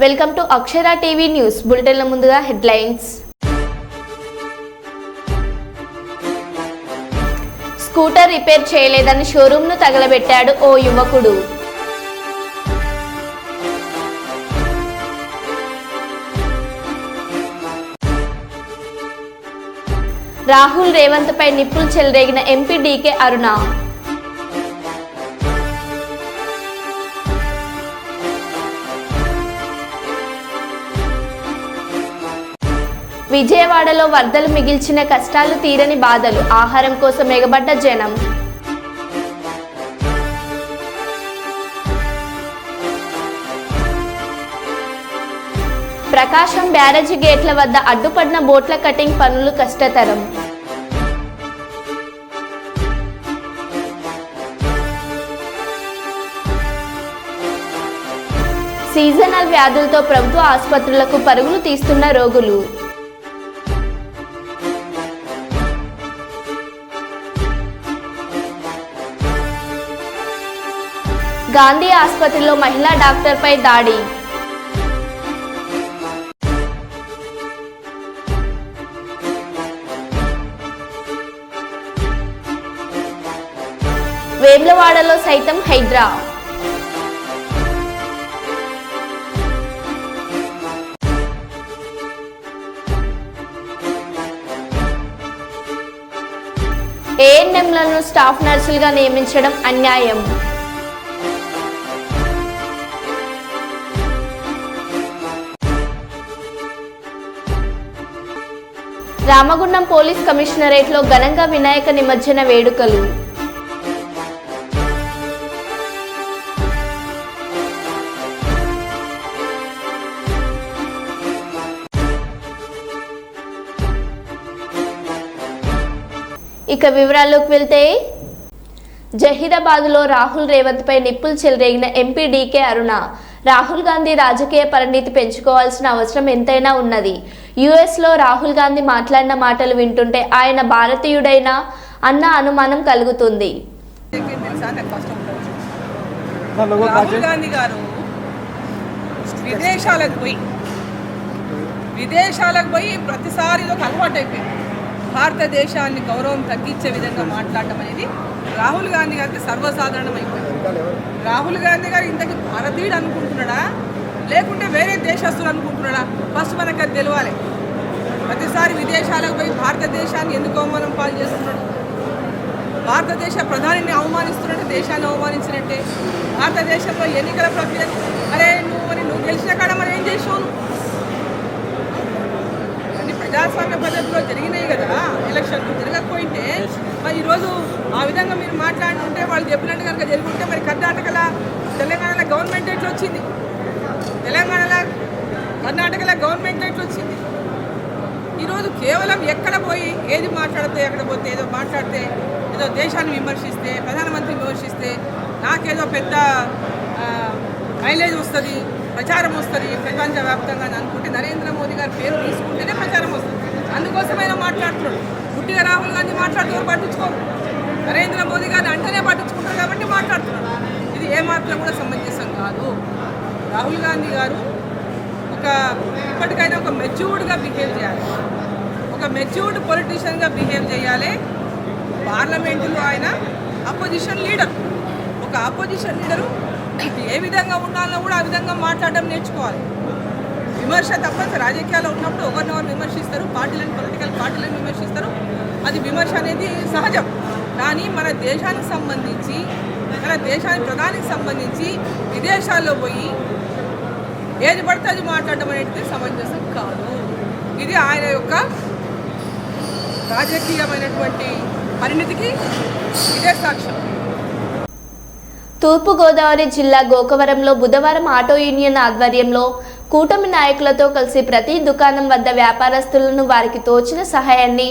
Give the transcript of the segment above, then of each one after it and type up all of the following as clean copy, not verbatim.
Welcome to Akshara TV news బులెటిన్ల ముందుగా headlines. Scooter repair చేయలేదని షోరూమ్ను తగలబెట్టాడు ఓ యువకుడు. రాహుల్ రేవంత్ పై నిప్పులు చెలరేగిన ఎంపీ డీకే అరుణ. విజయవాడలో వరదలు మిగిల్చిన కష్టాలు తీరని బాధలు, ఆహారం కోసం ఎగబడ్డ జనం. ప్రకాశం బ్యారేజీ గేట్ల వద్ద అడ్డుపడిన బోట్ల కటింగ్ పనులు కష్టతరం. సీజనల్ వ్యాధులతో ప్రభుత్వ ఆసుపత్రులకు పరుగులు తీస్తున్న రోగులు. గాంధీ ఆసుపత్రిలో మహిళా డాక్టర్పై దాడి. వేములవాడలో సైతం హైడ్రా. ఏఎన్ఎంలను స్టాఫ్ నర్సులుగా నియమించడం అన్యాయం. రామగుండం పోలీస్ కమిషనరేట్లో ఘనంగా వినాయక నిమజ్జన వేడుకలు. ఇక వివరాల్లోకి వెళ్తే, జహీరాబాద్లో రాహుల్ రేవంత్ పై నిప్పులు చెలరేగిన ఎంపీ డీకే అరుణ. రాహుల్ గాంధీ రాజకీయ పరిణితి పెంచుకోవాల్సిన అవసరం ఎంతైనా ఉన్నది. యుఎస్లో రాహుల్ గాంధీ మాట్లాడిన మాటలు వింటుంటే ఆయన భారతీయుడైనా అన్న అనుమానం కలుగుతుంది. రాహుల్ గాంధీ గారు విదేశాలకు పోయి ప్రతిసారి ఒక అలవాటు అయిపోయింది. భారతదేశాన్ని గౌరవం తగ్గించే విధంగా మాట్లాడటం అనేది రాహుల్ గాంధీ గారికి సర్వసాధారణం అయిపోయింది. రాహుల్ గాంధీ గారు ఇంతకీ భారతీయుడు అనుకుంటున్నాడా లేకుంటే వేరే దేశస్తులు అనుకుంటున్నాడా? ఫస్ట్ మనకు అది తెలియాలి. ప్రతిసారి విదేశాలకు పోయి భారతదేశాన్ని ఎందుకు అవమానం పాలు చేస్తున్నాడు? భారతదేశ ప్రధానిని అవమానిస్తున్నట్టు దేశాన్ని అవమానించినట్టే. భారతదేశంలో ఎన్నికల ప్రక్రియ నువ్వు గెలిచిన కాడ మనం ఏం చేసావు? అన్ని ప్రజాస్వామ్య పద్ధతిలో జరిగినాయి కదా ఎలక్షన్లు. జరగకపోయింటే మరి ఈరోజు ఆ విధంగా మీరు మాట్లాడుతుంటే వాళ్ళు చెప్పినట్టు కనుక జరుగుంటే మరి కర్ణాటకలో తెలంగాణలో గవర్నమెంట్ ఎట్లా వచ్చింది? కర్ణాటకలో గవర్నమెంట్ ఎట్లా వచ్చింది? ఈరోజు కేవలం ఎక్కడ పోయి ఏది మాట్లాడితే ఎక్కడ పోతే ఏదో మాట్లాడితే ఏదో దేశాన్ని విమర్శిస్తే ప్రధానమంత్రిని విమర్శిస్తే నాకేదో పెద్ద మైలేజ్ వస్తుంది, ప్రచారం వస్తుంది ప్రపంచవ్యాప్తంగా అని అనుకుంటే నరేంద్ర మోదీ గారి పేరు తీసుకుంటేనే ప్రచారం వస్తుంది. అందుకోసమైనా మాట్లాడుతున్నాడు. గుట్టిగా రాహుల్ గాంధీ మాట్లాడుతూ పట్టించుకోరు. నరేంద్ర మోదీ గారిని అంటేనే పట్టించుకుంటారు కాబట్టి మాట్లాడుతున్నాడు. ఇది ఏమాత్రం కూడా సమంజసం కాదు. రాహుల్ గాంధీ గారు ఇప్పటికైనా ఒక మెచ్యూర్డ్గా బిహేవ్ చేయాలి. ఒక మెచ్యూర్డ్ పొలిటీషియన్గా బిహేవ్ చేయాలి. పార్లమెంటులో ఆయన అపోజిషన్ లీడర్. ఒక అపోజిషన్ లీడరు ఏ విధంగా ఉండాలో కూడా ఆ విధంగా మాట్లాడడం నేర్చుకోవాలి. విమర్శ తప్పని రాజకీయాల్లో ఉన్నప్పుడు ఒకరినొకరు విమర్శిస్తారు, పొలిటికల్ పార్టీలను విమర్శిస్తారు. అది విమర్శ అనేది సహజం. కానీ మన దేశానికి సంబంధించి మన దేశానికి ప్రధానికి సంబంధించి విదేశాల్లో పోయి ఏది పడితే అది మాట్లాడడం అనేది సమంజసం కాదు. ఇది ఆయన యొక్క రాజకీయమైనటువంటి పరిణితికి ఇదే సాక్ష్యం. తూర్పుగోదావరి జిల్లా గోకవరంలో బుధవారం ఆటో యూనియన్ ఆధ్వర్యంలో కూటమి నాయకులతో కలిసి ప్రతి దుకాణం వద్ద వ్యాపారస్తులను వారికి తోచిన సహాయాన్ని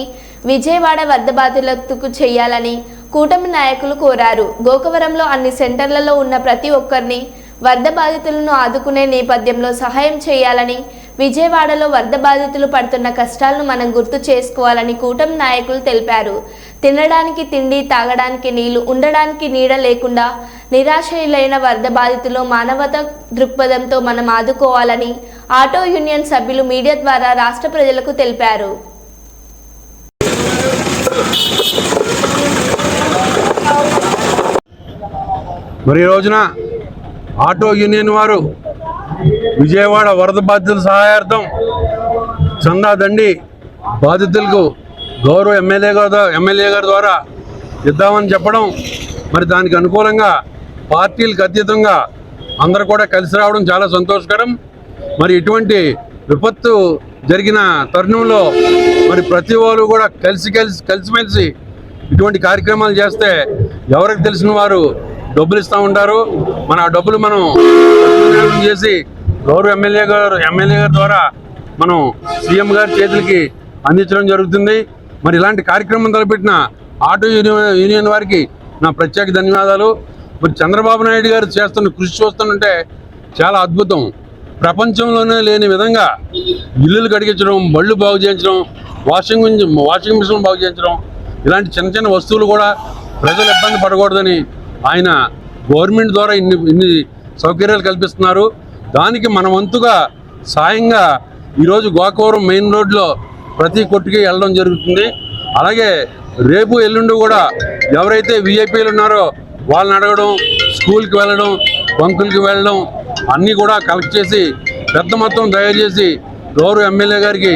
విజయవాడ వరద బాధితులకు చేయాలని కూటమి నాయకులు కోరారు. గోకవరంలో అన్ని సెంటర్లలో ఉన్న ప్రతి ఒక్కరిని వరద బాధితులను ఆదుకునే నేపథ్యంలో సహాయం చేయాలని, విజయవాడలో వరద బాధితులు పడుతున్న కష్టాలను మనం గుర్తు చేసుకోవాలని కూటమి నాయకులు తెలిపారు. తినడానికి తిండి, తాగడానికి నీళ్లు, ఉండడానికి నీడ లేకుండా నిరాశ్రయులైన వరద బాధితులు మానవతా దృక్పథంతో మనం ఆదుకోవాలని ఆటో యూనియన్ సభ్యులు మీడియా ద్వారా రాష్ట్ర ప్రజలకు తెలిపారు. మరి ఈ రోజున ఆటో యూనియన్ వారు విజయవాడ వరద బాధితుల సహాయార్థం చందా దండి బాధితులకు గౌరవ ఎమ్మెల్యే గారి ద్వారా ఇద్దామని చెప్పడం, మరి దానికి అనుకూలంగా పార్టీలకు అతీతంగా అందరూ కూడా కలిసి రావడం చాలా సంతోషకరం. మరి ఇటువంటి విపత్తు జరిగిన తరుణంలో మరి ప్రతి వాళ్ళు కూడా కలిసిమెలిసి ఇటువంటి కార్యక్రమాలు చేస్తే ఎవరికి తెలిసిన వారు డబ్బులు ఇస్తూ ఉంటారు. మన ఆ డబ్బులు మనం చేసి గౌరవ ఎమ్మెల్యే గారి ద్వారా మనం సీఎం గారి చేతులకి అందించడం జరుగుతుంది. మరి ఇలాంటి కార్యక్రమం తలపెట్టిన ఆటో యూనియన్ వారికి నా ప్రత్యేక ధన్యవాదాలు. మరి చంద్రబాబు నాయుడు గారు చేస్తున్న కృషి చూస్తుంటే చాలా అద్భుతం. ప్రపంచంలోనే లేని విధంగా ఇల్లులు కడిగించడం, బళ్ళు బాగు చేయించడం, వాషింగ్ మిషన్ బాగు చేయించడం, ఇలాంటి చిన్న వస్తువులు కూడా ప్రజలు ఇబ్బంది పడకూడదని ఆయన గవర్నమెంట్ ద్వారా ఇన్ని సౌకర్యాలు కల్పిస్తున్నారు. దానికి మన వంతుగా సాయంగా ఈరోజు గోకవరం మెయిన్ రోడ్లో ప్రతి కొట్టుకి వెళ్ళడం జరుగుతుంది. అలాగే రేపు ఎల్లుండి కూడా ఎవరైతే విఐపీలు ఉన్నారో వాళ్ళని అడగడం, స్కూల్కి వెళ్ళడం, బంకులకి వెళ్ళడం అన్నీ కూడా కలెక్ట్ చేసి పెద్ద మొత్తం దయచేసి గౌరవ ఎమ్మెల్యే గారికి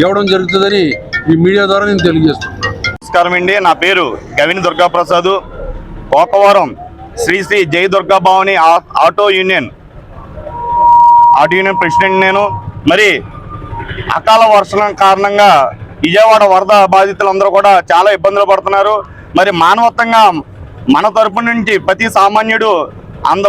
ఇవ్వడం జరుగుతుందని ఈ మీడియా ద్వారా నేను తెలియజేస్తున్నాను. నమస్కారం అండి. నా పేరు గవిని దుర్గాప్రసాద్. గోకవరం శ్రీ జై Durga Bhavani auto union president నేను. మరి అకాల వర్షం కారణంగా విజయవాడ వరద బాధితులందరూ కూడా చాలా ఇబ్బందులు పడుతున్నారు. మరి మానవత్వంగా మన తరపు నుంచి ప్రతి సామాన్యుడు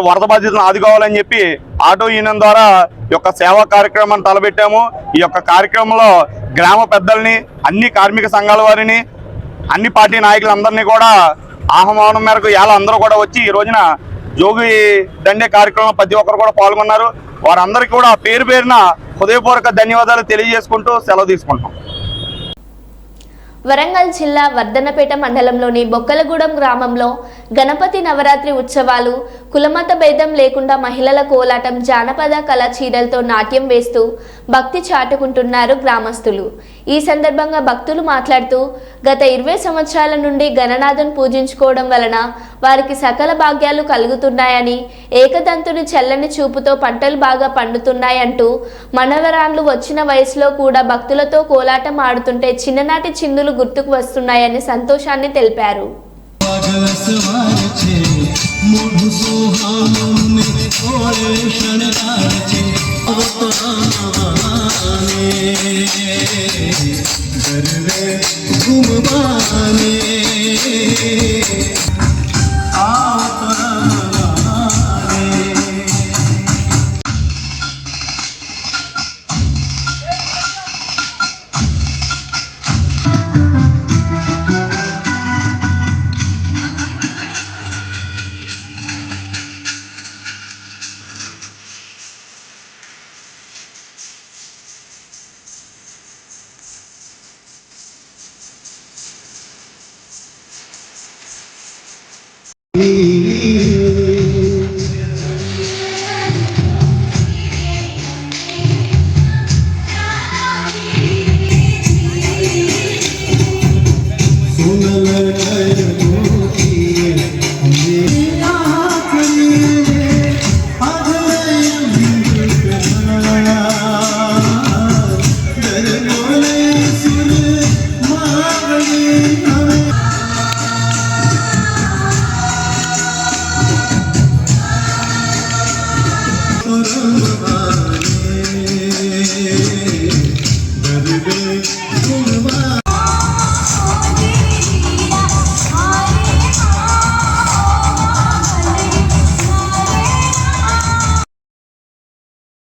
వరద బాధితులను ఆదుకోవాలని చెప్పి ఆటో యూనియన్ ద్వారా ఈ యొక్క సేవా కార్యక్రమాన్ని తలపెట్టాము. ఈ యొక్క కార్యక్రమంలో గ్రామ పెద్దల్ని, అన్ని కార్మిక సంఘాల వారిని, అన్ని పార్టీ నాయకులందరినీ కూడా ఆహ్వానం మేరకు ఇలా అందరూ కూడా వచ్చి ఈ రోజున జోగి దండే కార్యక్రమంలో ప్రతి ఒక్కరు కూడా పాల్గొన్నారు. వారందరికీ కూడా పేరు పేరున హృదయపూర్వక ధన్యవాదాలు తెలియజేసుకుంటూ సెలవు తీసుకుంటాం. వరంగల్ జిల్లా వర్ధనపేట మండలంలోని బొక్కలగూడెం గ్రామంలో గణపతి నవరాత్రి ఉత్సవాలు కులమత భేదం లేకుండా మహిళల కోలాటం, జానపద కళా చీరలతో నాట్యం వేస్తూ భక్తి చాటుకుంటున్నారు గ్రామస్తులు. ఈ సందర్భంగా భక్తులు మాట్లాడుతూ గత 20 సంవత్సరాల నుండి గణనాథుని పూజించుకోవడం వలన వారికి సకల భాగ్యాలు కలుగుతున్నాయని, ఏకదంతుని చల్లని చూపుతో పంటలు బాగా పండుతున్నాయంటూ మనవరాన్లు వచ్చిన వయసులో కూడా భక్తులతో కోలాటం ఆడుతుంటే చిన్ననాటి చిందులు గుర్తుకు వస్తున్నాయని సంతోషాన్ని తెలిపారు.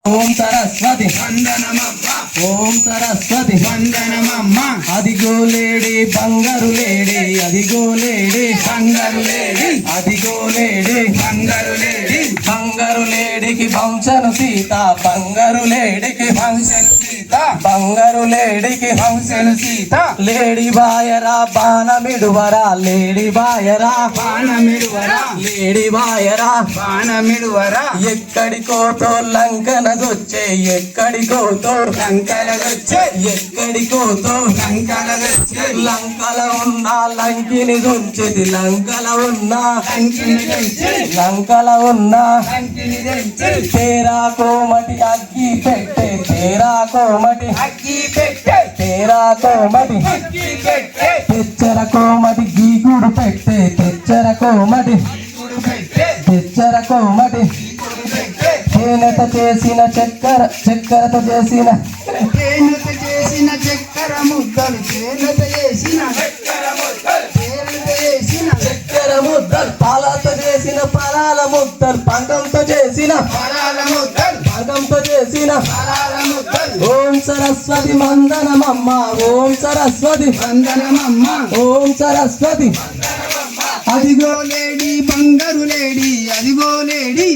ఓం సరస్వతి వందనమమ్మ, ఓం సరస్వతి వందనమమ్మ. అదిగో లేడి బంగారు లేడి, అదిగో లేడి బంగారు లేడి, అదిగో లేడి బంగారు లేడి. బంగారు లేడికి వంశను సీత, బంగారు లేడికి వంశను సీత. సీత బంగారు లేడీకి హంసెను సీత లేడీ బాయరా బాణమిడువరా లేడీ బాయరా బాణమిడువరా లేడీ బాయరా బాణమిడువరా ఎక్కడికోతో లంకనదొచ్చే ఎక్కడికోతో లంకనదొచ్చే ఎక్కడికోతో లంకనదొచ్చే లంకల ఉన్న లంకిని దొంచెది లంకల ఉన్న లంకిని దొంచెది లంకల ఉన్న లంకిని దొంచెది తేరా కోమటి అగ్గి పెట్టే తేరా కోమటి అగ్గి పెట్టే తేరా కోమటి అగ్గి పెట్టే తెచ్చర కోమటి గీకుడు పెట్టే తెచ్చర కోమటి తెచ్చర కోమటి తేనెత చేసిన చక్కెరతో చేసిన తేనెత చేసిన చక్కెర ముద్దలు తేనెత చేసిన చక్కెర ముద్దలు తేనెత చేసిన చక్కెర ముద్దలు పాలతో చేసిన పరాల ముద్దలు పంకంతో చేసిన పరాల ముద్దలు పంకంతో చేసిన పరాల ముద్దలు ఓం సరస్వతి వందనమమ్మ ఓం సరస్వతి వందనమమ్మ ఓం సరస్వతి అదిగో లేడీ బంగారు లేడీ అదిగో లేడీ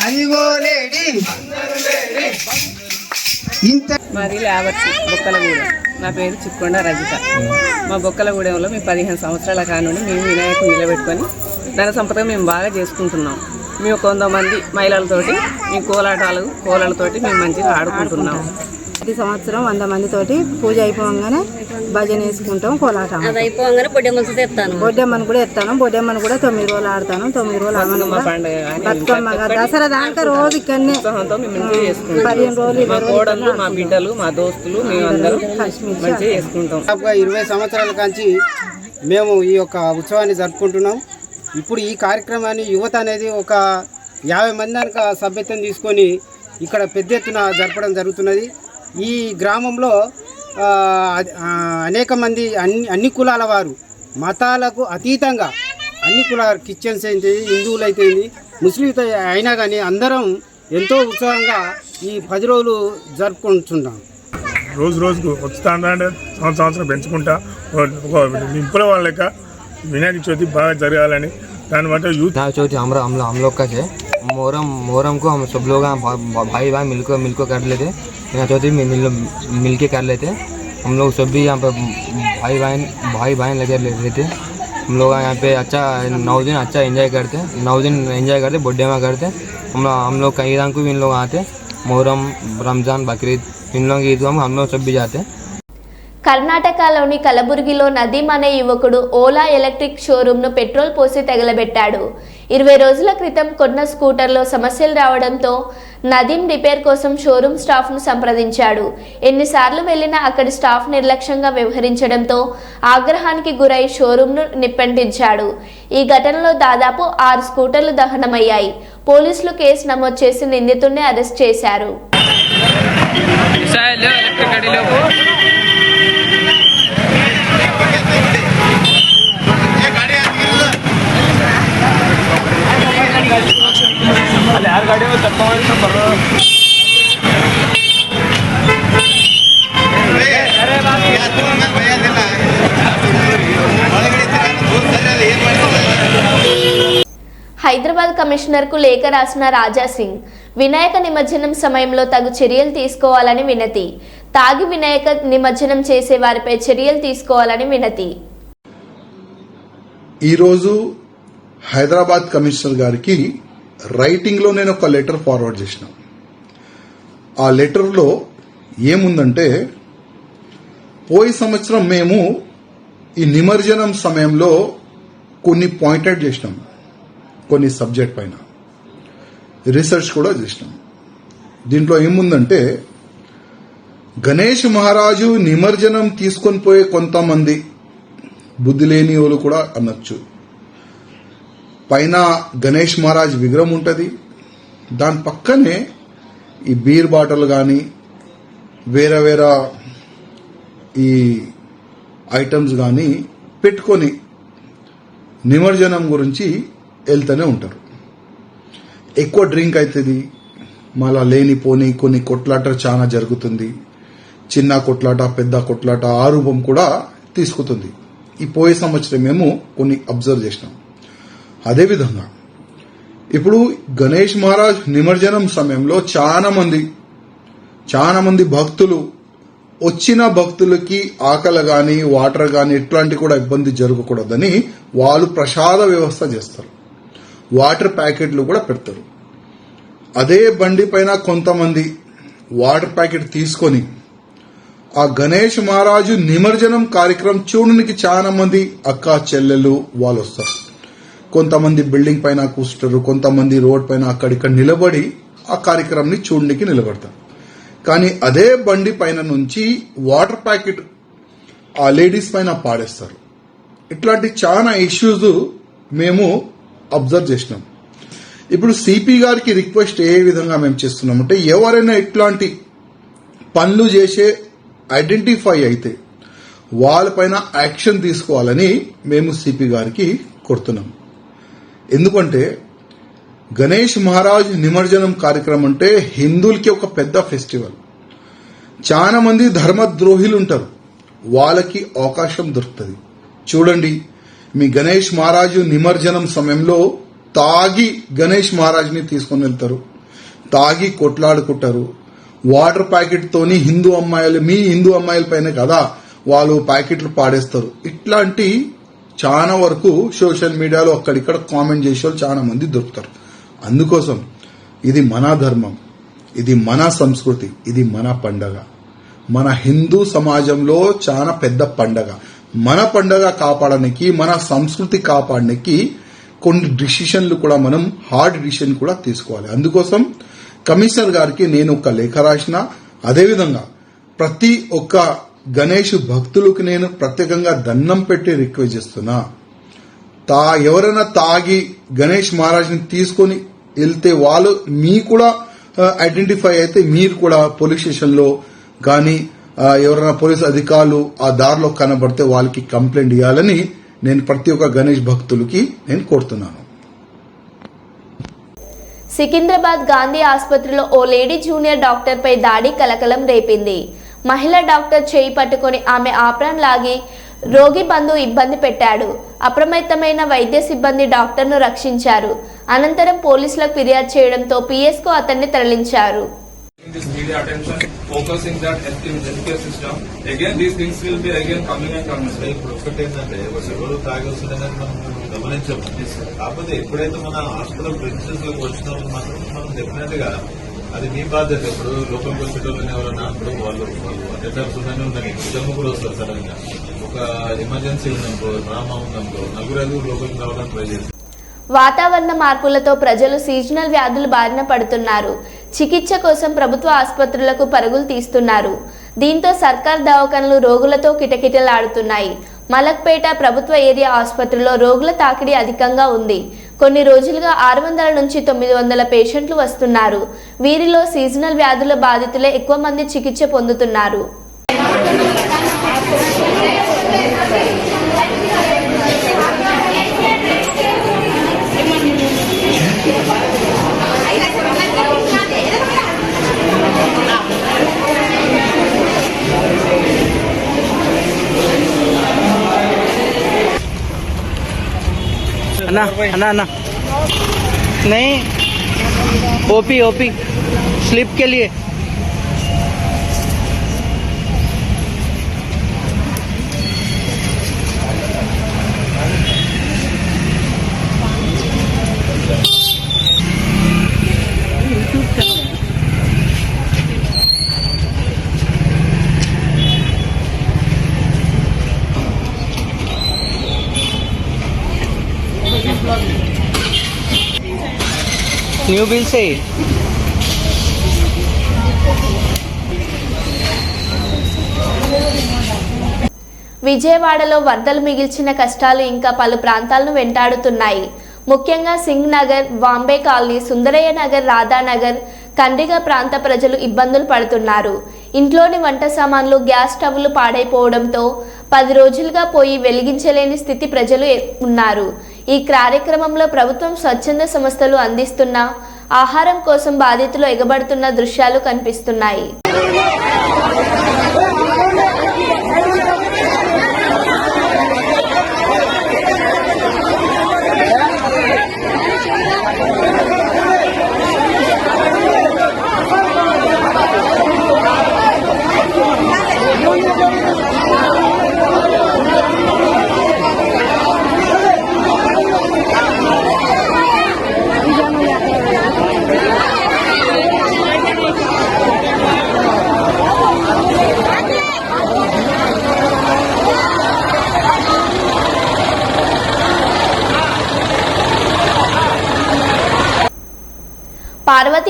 అదిగో లేడీ ఇంత మాది లేవర్స్ బొక్కలగూడెం. నా పేరు చిక్కొండ రజిత. మా బొక్కలగూడెంలో మేము 15 సంవత్సరాల కానుండి మేము వినాయకుని నిలబెట్టుకొని ధన సంపదగా మేము బాగా చేసుకుంటున్నాం. మేము 100 మంది మహిళలతోటి మేము కోలలతోటి మేము మంచిగా ఆడుకుంటున్నాం. ప్రతి సంవత్సరం 100 మందితోటి పూజ అయిపోగానే భజన వేసుకుంటాం, కోలాటం అది అయిపోగానే బొడ్డెమ్మను కూడా ఎత్తాను. బొడ్డెమ్మను కూడా 9 రోజులు ఆడతాను. 9 రోజులు బతుకమ్మగా దసరా దాకా రోజు ఇక్కడనే 15 రోజులు మా కోడళ్ళు, మా బిడ్డలు, మా దోస్తులు మేమందరం మంచిగా చేసుకుంటాం. 20 సంవత్సరాల కాంచి మేము ఈ యొక్క ఉత్సవాన్ని జరుపుకుంటున్నాం. ఇప్పుడు ఈ కార్యక్రమాన్ని యువత అనేది ఒక 50 మంది దాకా సభ్యత్వం తీసుకొని ఇక్కడ పెద్ద ఎత్తున జరపడం జరుగుతున్నది. ఈ గ్రామంలో అనేక మంది అన్ని కులాల వారు మతాలకు అతీతంగా అన్ని కులాల క్రిస్టియన్స్ అయితే హిందువులు అయితే ముస్లింస్ అయినా కానీ అందరం ఎంతో ఉత్సాహంగా ఈ 10 రోజులు జరుపుకుంటున్నాం. రోజుకు వస్తుంటే సంవత్సరం పెంచుకుంటా ఒక ఇంపుల వాళ్ళ లెక్క వినాయక చవితి బాగా జరగాలని దాని బట్టి యూత్ चौथी हम लोग का है मोहरम को हम सब लोग भाई मिलकर कर लेते विनायक चौथी मिल के कर लेते. हम लोग सब भी यहाँ पे भाई बहन लगे रहते. हम लोग यहाँ पे अच्छा 9 दिन अच्छा एंजॉय करते. 9 दिन एंजॉय करते, बर्थडे में करते. हम लोग का ईद को भी इन लोग आते. मोहरम, रमज़ान, बकरीद इन लोग ईद को हम लोग सब भी जाते. కర్ణాటకలోని కలబుర్గిలో నదీం అనే యువకుడు ఓలా ఎలక్ట్రిక్ షోరూంను పెట్రోల్ పోసి తగలబెట్టాడు. 20 రోజుల క్రితం కొన్న స్కూటర్లో సమస్యలు రావడంతో నదీం రిపేర్ కోసం షోరూం స్టాఫ్ను సంప్రదించాడు. ఎన్నిసార్లు వెళ్లినా అక్కడి స్టాఫ్ నిర్లక్ష్యంగా వ్యవహరించడంతో ఆగ్రహానికి గురై షోరూంను నిప్పంటించాడు. ఈ ఘటనలో దాదాపు 6 స్కూటర్లు దహనమయ్యాయి. పోలీసులు కేసు నమోదు చేసి నిందితుడిని అరెస్ట్ చేశారు. హైదరాబాద్ కమిషనర్కు లేఖ రాసిన రాజా సింగ్ వినాయక నిమజ్జనం సమయంలో తగు చర్యలు తీసుకోవాలని వినతి. తాగి వినాయక నిమజ్జనం చేసే వారిపై చర్యలు తీసుకోవాలని వినతి. ఈరోజు హైదరాబాద్ కమిషనర్ గారికి రైటింగ్లో నేను ఒక లెటర్ ఫార్వర్డ్ చేసిన. ఆ లెటర్లో ఏముందంటే, పోయి సంవత్సరం మేము ఈ నిమజ్జనం సమయంలో కొన్ని పాయింటెడ్ చేసినాం, కొన్ని సబ్జెక్ట్ పైన రీసెర్చ్ కూడా చేసినాం. దీంట్లో ఏముందంటే, గణేష్ మహారాజు నిమజ్జనం తీసుకొని పోయే కొంతమంది బుద్ధి లేని వాళ్ళు కూడా అనొచ్చు. పైన గణేష్ మహారాజ్ విగ్రహం ఉంటుంది, దాని పక్కనే ఈ బీర్ బాటిల్ కానీ వేరే వేరే ఈ ఐటమ్స్ కానీ పెట్టుకొని నిమజ్జనం గురించి వెళ్తూనే ఉంటారు. ఎక్కువ డ్రింక్ అవుతుంది, మళ్ళా లేనిపోని కొన్ని కొట్లాట చాలా జరుగుతుంది. చిన్న కొట్లాట, పెద్ద కొట్లాట, ఆ రూపం కూడా తీసుకుతుంది. ఈ పోయే సంవత్సరం మేము కొన్ని అబ్జర్వ్ చేసినాం. అదేవిధంగా ఇప్పుడు గణేష్ మహారాజ్ నిమజ్జనం సమయంలో చాలా మంది చాలా మంది భక్తులు వచ్చిన భక్తులకి ఆకలి కానీ వాటర్ కానీ ఎట్లాంటి కూడా ఇబ్బంది జరగకూడదని వాళ్ళు ప్రసాద వ్యవస్థ చేస్తారు, వాటర్ ప్యాకెట్లు కూడా పెడతారు. అదే బండి పైన కొంతమంది వాటర్ ప్యాకెట్ తీసుకొని ఆ గణేష్ మహారాజు నిమజ్జనం కార్యక్రమం చూడడానికి చాలా మంది అక్క చెల్లెలు వాళ్ళు వస్తారు. కొంతమంది బిల్డింగ్ పైన కూర్చుంటారు, కొంతమంది రోడ్ పైన అక్కడిక్కడ నిలబడి ఆ కార్యక్రమాన్ని చూడడానికి నిలబడతారు. కానీ అదే బండి పైన నుంచి వాటర్ ప్యాకెట్ ఆ లేడీస్ పైన పాడేస్తారు. ఇట్లాంటి చాలా ఇష్యూస్ మేము అబ్జర్వ్ చేసినాం. ఇప్పుడు సిపి గారికి రిక్వెస్ట్ ఏ విధంగా మేము చేస్తున్నామంటే, ఎవరైనా ఇట్లాంటి పనులు చేసే ఐడెంటిఫై అయితే వాళ్ళపైన యాక్షన్ తీసుకోవాలని మేము సిపి గారికి కోరుతున్నాం. ఎందుకంటే గణేష్ మహారాజ్ నిమజ్జనం కార్యక్రమం అంటే హిందువులకి ఒక పెద్ద ఫెస్టివల్. చాలా మంది ధర్మద్రోహులు ఉంటారు, వాళ్ళకి అవకాశం దొరుకుతుంది. చూడండి, మీ గణేష్ మహారాజు నిమజ్జనం సమయంలో తాగి గణేష్ మహారాజ్ని తీసుకొని వెళ్తారు, తాగి కొట్లాడుకుంటారు. వాటర్ ప్యాకెట్ తోని హిందూ అమ్మాయిలు, మీ హిందూ అమ్మాయిల పైన కదా వాళ్ళు ప్యాకెట్లు పాడేస్తారు. ఇట్లాంటి చాలా వరకు సోషల్ మీడియాలో అక్కడిక్కడ కామెంట్ చేసే వాళ్ళు చాలా మంది దొరుకుతారు. అందుకోసం ఇది మన ధర్మం, ఇది మన సంస్కృతి, ఇది మన పండగ. మన హిందూ సమాజంలో చాలా పెద్ద పండగ. మన పండగ కాపాడడానికి, మన సంస్కృతి కాపాడడానికి కొన్ని డిసిషన్లు కూడా మనం హార్డ్ డిసిషన్ కూడా తీసుకోవాలి. అందుకోసం కమిషనర్ గారికి నేను ఒక లేఖ రాసిన, అదేవిధంగా ప్రతి ఒక్క గణేష్ భక్తులకు నేను ప్రత్యేకంగా దండం పెట్టి రిక్వెస్ట్ చేస్తున్నా. ఎవరైనా తాగి గణేష్ మహారాజ్ని తీసుకొని వెళ్తే వాళ్ళు మీ కూడా ఐడెంటిఫై అయితే మీరు కూడా పోలీస్ స్టేషన్లో కానీ ఎవరైనా పోలీస్ అధికారులు ఆ దారిలో కనబడితే వాళ్ళకి కంప్లైంట్ ఇవ్వాలని నేను ప్రతి ఒక్క గణేష్ భక్తులకి నేను కోరుతున్నాను. సికింద్రాబాద్ గాంధీ ఆసుపత్రిలో ఓ లేడీ జూనియర్ డాక్టర్పై దాడి కలకలం రేపింది. మహిళా డాక్టర్ చేయి పట్టుకొని ఆమె ఆప్రాన్ లాగి రోగి బంధువు ఇబ్బంది పెట్టాడు. అప్రమత్తమైన వైద్య సిబ్బంది డాక్టర్ను రక్షించారు. అనంతరం పోలీసులకు ఫిర్యాదు చేయడంతో పిఎస్కు అతన్ని తరలించారు. This media attention, focusing that healthcare system. Again, these things will be again coming and coming. ఇప్పుడు ఒకటి ఏంటంటే ఎవరు తాగి వస్తుందని మనం గమనించాము. కాకపోతే ఎప్పుడైతే మన హాస్పిటల్ ప్రిన్సిపల్స్ లోకి వచ్చినామో మాత్రం మనం డెఫినెట్ గా అది మీ బాధ్యత. ఇప్పుడు లోకల్ హాస్పిటల్ ఎవరైనా ఇప్పుడు వాళ్ళు అటెండర్స్ ఉందని నిజంగా కూడా వస్తారు. సడన్ గా ఒక ఎమర్జెన్సీ ఉందనుకో, డ్రామా ఉందనుకో, నలుగురు లోకల్కి రావడానికి ట్రై చేస్తారు. వాతావరణ మార్పులతో ప్రజలు సీజనల్ వ్యాధులు బారిన పడుతున్నారు. చికిత్స కోసం ప్రభుత్వ ఆసుపత్రులకు పరుగులు తీస్తున్నారు. దీంతో సర్కార్ దవాఖానలు రోగులతో కిటకిటలాడుతున్నాయి. మలక్పేట ప్రభుత్వ ఏరియా ఆసుపత్రిలో రోగుల తాకిడి అధికంగా ఉంది. కొన్ని రోజులుగా 600 నుంచి 900 పేషెంట్లు వస్తున్నారు. వీరిలో సీజనల్ వ్యాధుల బాధితులే ఎక్కువ మంది చికిత్స పొందుతున్నారు. अन्ना अन्ना नहीं, ओपी ओपी स्लिप के लिए न्यू बिल से విజయవాడలో వరదలు మిగిల్చిన కష్టాలు ఇంకా పలు ప్రాంతాలను వెంటాడుతున్నాయి. ముఖ్యంగా సింగ్ నగర్, బాంబే కాలనీ, సుందరయ్య నగర్, రాధానగర్, కండ్రిగ ప్రాంత ప్రజలు ఇబ్బందులు పడుతున్నారు. ఇంట్లోని వంట సామాన్లు, గ్యాస్ స్టవ్లు పాడైపోవడంతో 10 రోజులుగా పోయి వెలిగించలేని స్థితి ప్రజలు ఉన్నారు. ఈ కార్యక్రమంలో ప్రభుత్వం, స్వచ్ఛంద సంస్థలు అందిస్తున్న ఆహారం కోసం బాధితులు ఎగబడుతున్న దృశ్యాలు కనిపిస్తున్నాయి.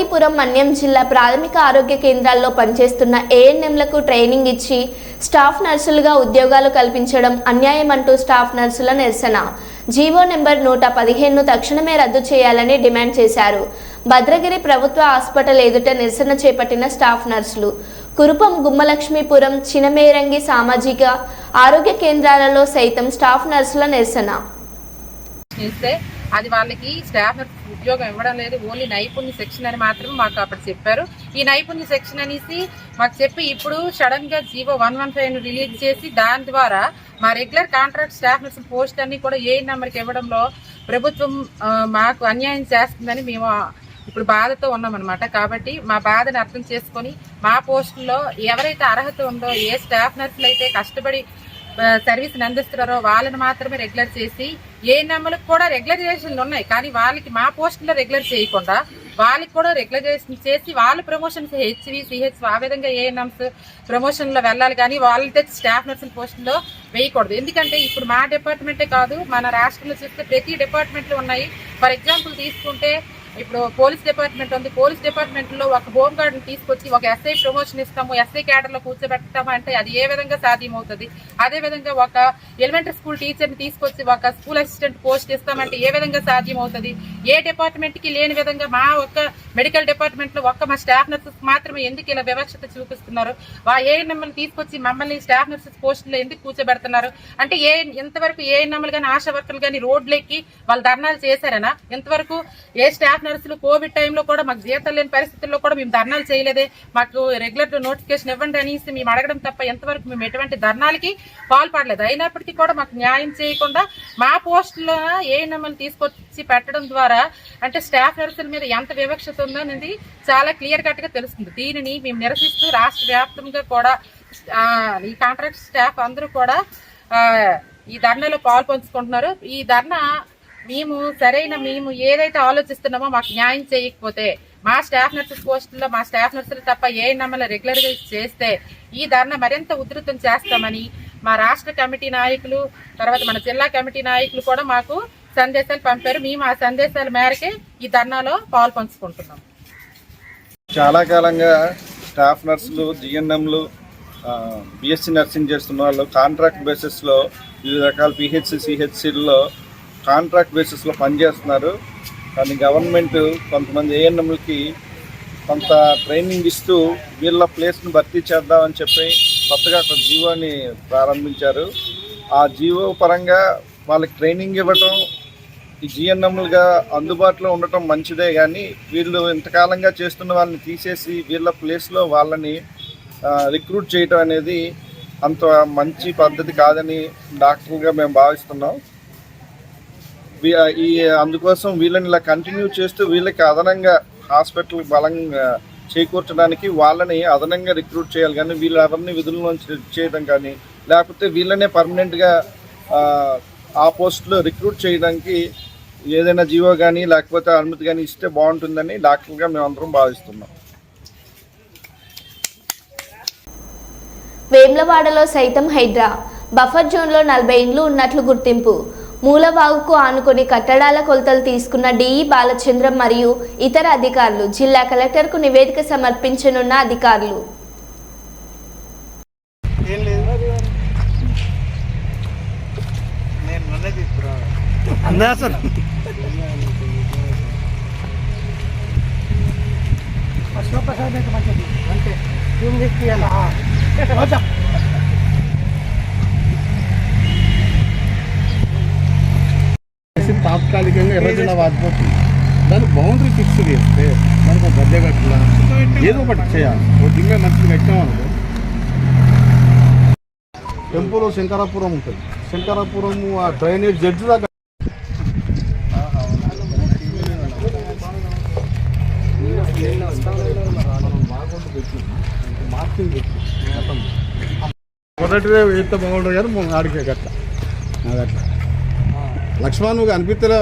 పార్వతీపురం మన్యం జిల్లా ప్రాథమిక ఆరోగ్య కేంద్రాల్లో పనిచేస్తున్న ఏఎన్ఎంలకు ట్రైనింగ్ ఇచ్చి స్టాఫ్ నర్సులుగా ఉద్యోగాలు కల్పించడం అన్యాయం అంటూ స్టాఫ్ నర్సుల నిరసన. జీవో నెంబర్ 115ను తక్షణమే రద్దు చేయాలని డిమాండ్ చేశారు. భద్రగిరి ప్రభుత్వ హాస్పిటల్ ఎదుట నిరసన చేపట్టిన స్టాఫ్ నర్సులు. కురుపం, గుమ్మలక్ష్మీపురం, చినమేరంగి సామాజిక ఆరోగ్య కేంద్రాలలో సైతం స్టాఫ్ నర్సుల నిరసన. అది వాళ్ళకి స్టాఫ్ ఉద్యోగం ఇవ్వడం లేదు, ఓన్లీ నైపుణ్య శిక్షణ అని మాత్రమే మాకు అప్పుడు చెప్పారు. ఈ నైపుణ్య శిక్షణ అనేసి మాకు చెప్పి ఇప్పుడు సడన్ గా జీవో 115 రిలీజ్ చేసి దాని ద్వారా మా regular contract staff nursing post అన్ని కూడా ఏ నెంబర్కి ఇవ్వడంలో ప్రభుత్వం మాకు అన్యాయం చేస్తుందని మేము ఇప్పుడు బాధతో ఉన్నామన్నమాట. కాబట్టి మా బాధను అర్థం చేసుకొని మా పోస్టుల్లో ఎవరైతే అర్హత ఉందో, ఏ స్టాఫ్ నర్సులు అయితే కష్టపడి సర్వీస్ అందిస్తున్నారో వాళ్ళని మాత్రమే రెగ్యులర్ చేసి, ఏ నెంబర్లకు కూడా రెగ్యులరైజేషన్లు ఉన్నాయి కానీ వాళ్ళకి మా పోస్టులో రెగ్యులర్ చేయకుండా వాళ్ళకి కూడా రెగ్యులరైజేషన్ చేసి వాళ్ళ ప్రమోషన్స్ హెచ్వి, సిహెచ్ ఆ విధంగా ఏఎన్ఎంస్ ప్రమోషన్లో వెళ్ళాలి కానీ వాళ్ళతో స్టాఫ్ నర్సుల పోస్టుల్లో వేయకూడదు. ఎందుకంటే ఇప్పుడు మా డిపార్ట్మెంటే కాదు, మన రాష్ట్రంలో చూస్తే ప్రతి డిపార్ట్మెంట్లో ఉన్నాయి. ఫర్ ఎగ్జాంపుల్ తీసుకుంటే ఇప్పుడు పోలీస్ డిపార్ట్మెంట్ ఉంది. పోలీస్ డిపార్ట్మెంట్లో ఒక హోమ్ గార్డ్ని తీసుకొచ్చి ఒక ఎస్ఐ ప్రమోషన్ ఇస్తాము, ఎస్ఐ క్యాడర్లో కూర్చోబెడతాము అంటే అది ఏ విధంగా సాధ్యమవుతుంది? అదేవిధంగా ఒక ఎలిమెంటరీ స్కూల్ టీచర్ని తీసుకొచ్చి ఒక స్కూల్ అసిస్టెంట్ పోస్ట్ ఇస్తామంటే ఏ విధంగా సాధ్యమవుతుంది? ఏ డిపార్ట్మెంట్కి లేని విధంగా మా ఒక్క మెడికల్ డిపార్ట్మెంట్లో మా స్టాఫ్ నర్సెస్ మాత్రమే ఎందుకు ఇలా వివక్షత చూపిస్తున్నారు? ఏఎన్ఎంలు తీసుకొచ్చి మమ్మల్ని స్టాఫ్ నర్సెస్ పోస్టులో ఎందుకు కూర్చోబెడుతున్నారు? అంటే ఇంతవరకు ఏఎన్ఎంలు కానీ ఆశా వర్కర్లు కానీ రోడ్లెక్కి వాళ్ళు ధర్నాలు చేశారనా? ఇంతవరకు ఏ స్టాఫ్ నర్సులు కోవిడ్ టైంలో కూడా మాకు జీతాలు లేని పరిస్థితుల్లో కూడా మేము ధర్నాలు చేయలేదే. మాకు రెగ్యులర్ నోటిఫికేషన్ ఇవ్వండి అనేసి మేము అడగడం తప్ప ఎంతవరకు మేము ఎటువంటి ధర్నాలకి పాల్పడలేదు. అయినప్పటికీ కూడా మాకు న్యాయం చేయకుండా మా పోస్టులో ఏఎన్ఎంలు తీసుకొచ్చి పెట్టడం ద్వారా అంటే స్టాఫ్ నర్సుల మీద ఎంత వివక్షత ఉందో అనేది చాలా క్లియర్ కట్ గా తెలుస్తుంది. దీనిని మేము నిరసిస్తూ రాష్ట్ర వ్యాప్తంగా కూడా ఈ కాంట్రాక్ట్ స్టాఫ్ అందరూ కూడా ఈ ధర్నాలో పాల్పంచుకుంటున్నారు. ఈ ధర్నా మేము ఏదైతే ఆలోచిస్తున్నామో మాకు న్యాయం చేయకపోతే మా స్టాఫ్ నర్సెస్ పోస్టుల్లో మా స్టాఫ్ నర్సులు తప్ప ఏఎన్ఎంలు రెగ్యులర్గా చేస్తే ఈ ధర్నా మరింత ఉధృతం చేస్తామని మా రాష్ట్ర కమిటీ నాయకులు, తర్వాత మన జిల్లా కమిటీ నాయకులు కూడా మాకు సందేశాలు పంపారు. మేము ఆ సందేశాల మేరకే ఈ ధర్నాలో పాల్పంచుకుంటున్నాం. చాలా కాలంగా స్టాఫ్ నర్సులు, జిఎన్ఎంలు, బిఎస్సి నర్సింగ్ చేస్తున్న వాళ్ళు కాంట్రాక్ట్ బేసిస్లో వివిధ రకాల పిహెచ్సి, సిహెచ్సిల్లో కాంట్రాక్ట్ బేసిస్లో పనిచేస్తున్నారు. కానీ గవర్నమెంట్ కొంతమంది ఏఎన్ఎంలకి కొంత ట్రైనింగ్ ఇస్తూ వీళ్ళ ప్లేస్ని భర్తీ చేద్దామని చెప్పి కొత్తగా ఒక జీవోని ప్రారంభించారు. ఆ జీవో పరంగా వాళ్ళకి ట్రైనింగ్ ఇవ్వటం, ఈ జిఎన్ఎంలుగా అందుబాటులో ఉండటం మంచిదే. కానీ వీళ్ళు ఇంతకాలంగా చేస్తున్న వాళ్ళని తీసేసి వీళ్ళ ప్లేస్లో వాళ్ళని రిక్రూట్ చేయటం అనేది అంత మంచి పద్ధతి కాదని డాక్టర్గా మేము భావిస్తున్నాం. అందుకోసం వీళ్ళని ఇలా కంటిన్యూ చేస్తూ వీళ్ళకి అదనంగా హాస్పిటల్ బలంగా చేకూర్చడానికి వాళ్ళని అదనంగా రిక్రూట్ చేయాలి. కానీ వీళ్ళు ఎవరిని విధుల్లోంచి చేయడం కానీ లేకపోతే వీళ్ళనే పర్మనెంట్గా ఆ పోస్టులో రిక్రూట్ చేయడానికి ఏదైనా జీవో కానీ లేకపోతే అనుమతి కానీ ఇస్తే బాగుంటుందని డాక్టర్గా మేమందరం భావిస్తున్నాం. వేమ్లవాడలో సైతం హైడ్రా. బఫర్ జోన్లో 40 ఇండ్లు ఉన్నట్లు గుర్తింపు. మూలవాగుకు ఆనుకొని కట్టడాల కొలతలు తీసుకున్న డిఈ బాలచంద్రం మరియు ఇతర అధికారులు. జిల్లా కలెక్టర్కు నివేదిక సమర్పించనున్న అధికారులు. తాత్కాలికంగా ఎర్రజెండా వాడిపోతుంది. దానికి బౌండరీ ఫిక్స్ చేస్తే మనకు గద్దె గట్ల ఏదో ఒకటి చేయాలి. ఒక దిమ్మే మంచిగా కట్టామనుకో. టెంపుల్ శంకరాపురం ఉంటుంది. శంకరాపురం ఆ డ్రైనేజ్ జడ్జి దాకా మార్కింగ్ మొదటిదే ఎంత బాగుంటుంది కానీ ఆడికే గట్ల అట్లా లక్ష్మణ్ అనిపిస్తలే.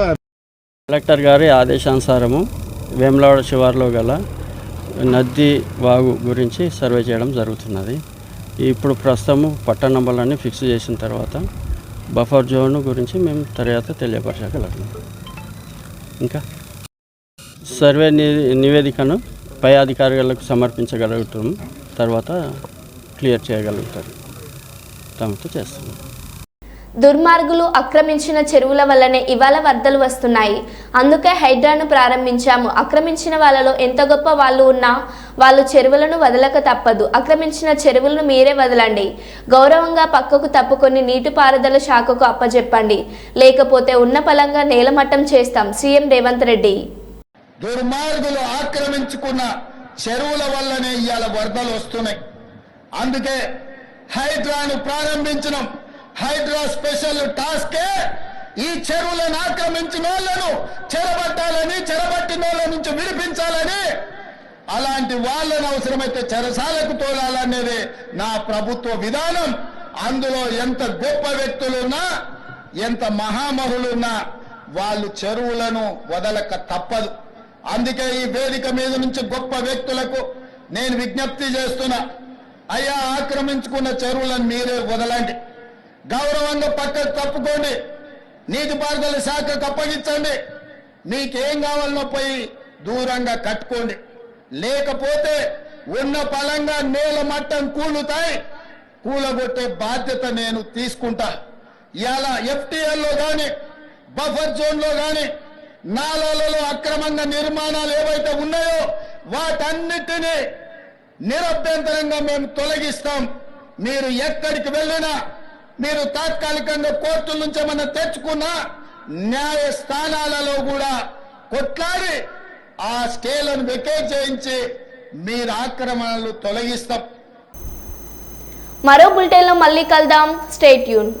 కలెక్టర్ గారి ఆదేశానుసారము వేములవాడ శివార్లో గల నది వాగు గురించి సర్వే చేయడం జరుగుతున్నది. ఇప్పుడు ప్రస్తుతము పట్టణ నంబర్లన్నీ ఫిక్స్ చేసిన తర్వాత బఫర్ జోన్ గురించి మేము తర్వాత తెలియపరచగలం. ఇంకా సర్వే నివేదికను పై అధికారులకు సమర్పించగలుగుతాం, తర్వాత క్లియర్ చేయగలుగుతారు. దాంతో చేస్తున్నాం. దుర్మార్గులు ఆక్రమించిన చెరువుల వల్లనే ఇవాళ వరదలు వస్తున్నాయి. అందుకే హైడ్రాను ప్రారంభించాము. ఆక్రమించిన వాళ్ళలో ఎంత గొప్ప వాళ్ళు ఉన్నా వాళ్ళు చెరువులను వదలక తప్పదు. ఆక్రమించిన చెరువులను మీరే వదలండి. గౌరవంగా పక్కకు తప్పుకొని నీటిపారుదల శాఖకు అప్పజెప్పండి, లేకపోతే ఉన్న పలంగా నేలమట్టం చేస్తాం. సీఎం రేవంత్ రెడ్డి. దుర్మార్గులు ఆక్రమించుకున్న చెరువుల వల్లనే ఇవాళ వరదలు వస్తున్నాయి. అందుకే హైడ్రాను ప్రారంభించడం. హైడ్రా స్పెషల్ టాస్కే ఈ చెరువులను ఆక్రమించిన వాళ్ళను చెరబట్టాలని, చెరబట్టిన వాళ్ళ నుంచి విడిపించాలని, అలాంటి వాళ్ళను అవసరమైతే చెరసాలకు తోలాలనేది నా ప్రభుత్వ విధానం. అందులో ఎంత గొప్ప వ్యక్తులున్నా, ఎంత మహామహులున్నా వాళ్ళు చెరువులను వదలక తప్పదు. అందుకే ఈ వేదిక మీద నుంచి గొప్ప వ్యక్తులకు నేను విజ్ఞప్తి చేస్తున్నా, అయ్యా ఆక్రమించుకున్న చెరువులను మీరే వదలండి, గౌరవంగా పక్కకు తప్పుకోండి, నీటిపారుదల శాఖకు అప్పగించండి, మీకేం కావాలనో పోయి దూరంగా కట్టుకోండి, లేకపోతే ఉన్న పలంగా నేల మట్టం కూలుతాయి, కూలగొట్టే బాధ్యత నేను తీసుకుంటా. ఇలా ఎఫ్టీఎల్లో కానీ బఫర్ జోన్లో కానీ నాలాలలో అక్రమంగా నిర్మాణాలు ఏవైతే ఉన్నాయో వాటన్నిటినీ నిరభ్యంతరంగా మేము తొలగిస్తాం. మీరు ఎక్కడికి వెళ్ళినా, మీరు తాత్కాలికంగా కోర్టుల నుంచి ఏమన్నా తెచ్చుకున్నా న్యాయస్థానాలలో కూడా కొట్లాడి ఆ స్కేలను వెకేట్ చేయించి మీరు ఆక్రమణలు తొలగిస్తాం. మరో బులెటిన్లో మళ్ళీ కలుద్దాం. Stay tune.